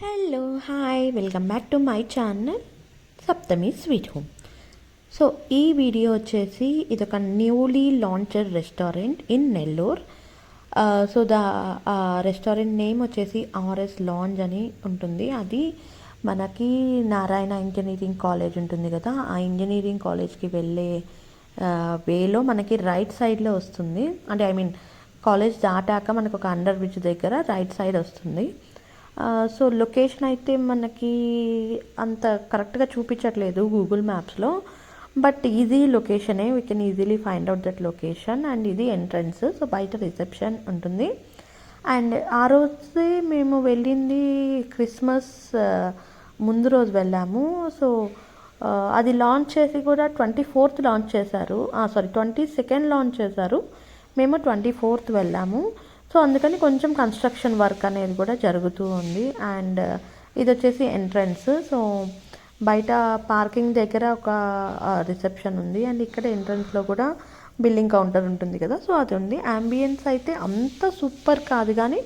Hello hi welcome back to my channel Saptami sweet home. So ఈ video వచ్చేసి ఇదొక newly launched restaurant in Nellore. So restaurant name వచ్చేసి RS lounge అని ఉంటుంది. అది మనకి నారాయణ ఇంజనీరింగ్ కాలేజ్ ఉంటుంది కదా, ఆ ఇంజనీరింగ్ కాలేజ్కి వెళ్ళే వేలో మనకి రైట్ సైడ్లో వస్తుంది. అంటే ఐ మీన్ కాలేజ్ దాటాక మనకు ఒక అండర్ బ్రిడ్జ్ దగ్గర రైట్ సైడ్ వస్తుంది. సో లొకేషన్ అయితే మనకి అంత కరెక్ట్గా చూపించట్లేదు గూగుల్ మ్యాప్స్లో, బట్ ఈజీ లొకేషనే, we can easily find out that location. And ఇది ఎంట్రన్స్. సో బయట రిసెప్షన్ ఉంటుంది. అండ్ ఆ రోజే మేము వెళ్ళింది క్రిస్మస్ ముందు రోజు వెళ్ళాము. సో అది లాంచ్ చేసి కూడా 24th లాంచ్ చేశారు, 22nd లాంచ్ చేశారు. మేము 24th వెళ్ళాము. సో అందుకని కొంచెం కన్స్ట్రక్షన్ వర్క్ అనేది కూడా జరుగుతూ ఉంది. అండ్ ఇది వచ్చేసి ఎంట్రన్స్. సో బయట పార్కింగ్ దగ్గర ఒక రిసెప్షన్ ఉంది. అండ్ ఇక్కడ ఎంట్రన్స్లో కూడా బిల్లింగ్ కౌంటర్ ఉంటుంది కదా, సో అది ఉంది. అంబియన్స్ అయితే అంత సూపర్ కాదు కానీ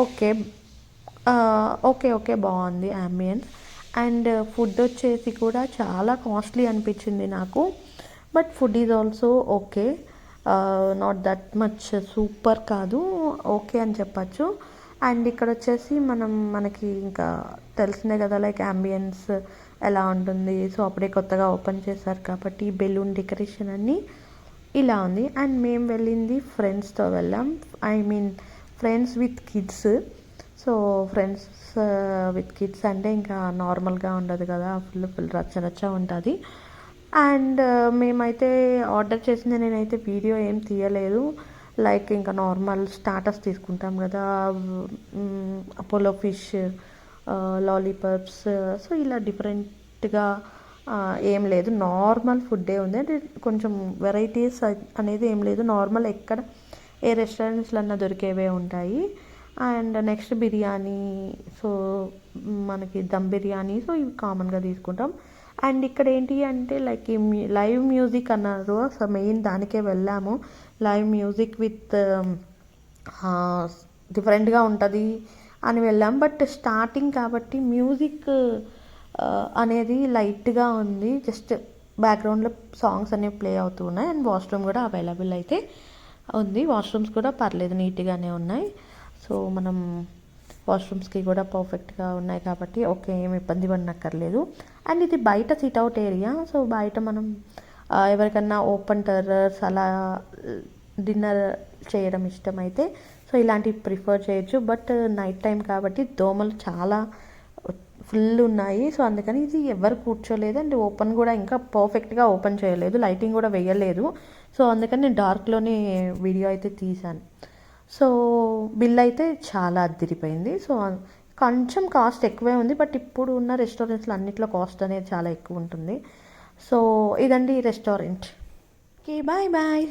ఓకే ఓకే బాగుంది అంబియన్స్. అండ్ ఫుడ్ వచ్చేసి కూడా చాలా కాస్ట్లీ అనిపించింది నాకు, but food is also okay, not that much super కాదు, ఓకే అని చెప్పచ్చు. అండ్ ఇక్కడ వచ్చేసి మనకి ఇంకా తెలిసిందే కదా లైక్ అంబియన్స్ ఎలా ఉంటుంది. సో అప్పుడే కొత్తగా ఓపెన్ చేశారు కాబట్టి బెలూన్ డెకరేషన్ అన్నీ ఇలా ఉంది. అండ్ మేము వెళ్ళింది ఫ్రెండ్స్తో వెళ్ళాం, I mean friends with kids. So friends with kids అంటే ఇంకా నార్మల్గా ఉండదు కదా, ఫుల్ రచ్చ ఉంటుంది. అండ్ మేమైతే ఆర్డర్ చేసింది, నేనైతే వీడియో ఏం తీయలేదు. లైక్ ఇంకా నార్మల్ స్టార్టర్స్ తీసుకుంటాం కదా, అపోలో ఫిష్, లాలీపాప్స్, సో ఇలా డిఫరెంట్గా ఏం లేదు, నార్మల్ ఫుడ్డే ఉంది. అంటే కొంచెం వెరైటీస్ అనేది ఏం లేదు, నార్మల్ ఎక్కడ ఏ రెస్టారెంట్స్లో అన్నా దొరికేవే ఉంటాయి. అండ్ నెక్స్ట్ బిర్యానీ, సో మనకి దమ్ బిర్యానీ, సో ఇవి కామన్గా తీసుకుంటాం. అండ్ ఇక్కడ ఏంటి అంటే లైక్ లైవ్ మ్యూజిక్ అన్నారు. సో మెయిన్ దానికే వెళ్ళాము. లైవ్ మ్యూజిక్ విత్ డిఫరెంట్గా ఉంటుంది అని వెళ్ళాం. బట్ స్టార్టింగ్ కాబట్టి మ్యూజిక్ అనేది లైట్గా ఉంది, జస్ట్ బ్యాక్గ్రౌండ్లో సాంగ్స్ అనేవి ప్లే అవుతూ ఉన్నాయి. అండ్ వాష్రూమ్ కూడా అవైలబుల్ అయితే ఉంది. వాష్రూమ్స్ కూడా పర్లేదు, నీట్గానే ఉన్నాయి. సో మనం వాష్రూమ్స్కి కూడా పర్ఫెక్ట్గా ఉన్నాయి కాబట్టి ఓకే, ఏమి ఇబ్బంది పడనక్కర్లేదు. అండ్ ఇది బయట సిట్అవుట్ ఏరియా. సో బయట మనం ఎవరికన్నా ఓపెన్ టెర్రస్ అలా డిన్నర్ చేయడం ఇష్టమైతే సో ఇలాంటివి ప్రిఫర్ చేయొచ్చు. బట్ నైట్ టైం కాబట్టి దోమలు చాలా ఫుల్ ఉన్నాయి. సో అందుకని ఇది ఎవరు కూర్చోలేదు. అండ్ ఓపెన్ కూడా ఇంకా పర్ఫెక్ట్గా ఓపెన్ చేయలేదు, లైటింగ్ కూడా వేయలేదు. సో అందుకని నేను డార్క్లోనే వీడియో అయితే తీశాను. సో బిల్ అయితే చాలా అద్దరిపోయింది. సో కొంచెం కాస్ట్ ఎక్కువే ఉంది, బట్ ఇప్పుడు ఉన్న రెస్టారెంట్స్లో అన్నిట్లో కాస్ట్ అనేది చాలా ఎక్కువ ఉంటుంది. సో ఇదండి రెస్టారెంట్. Okay bye bye.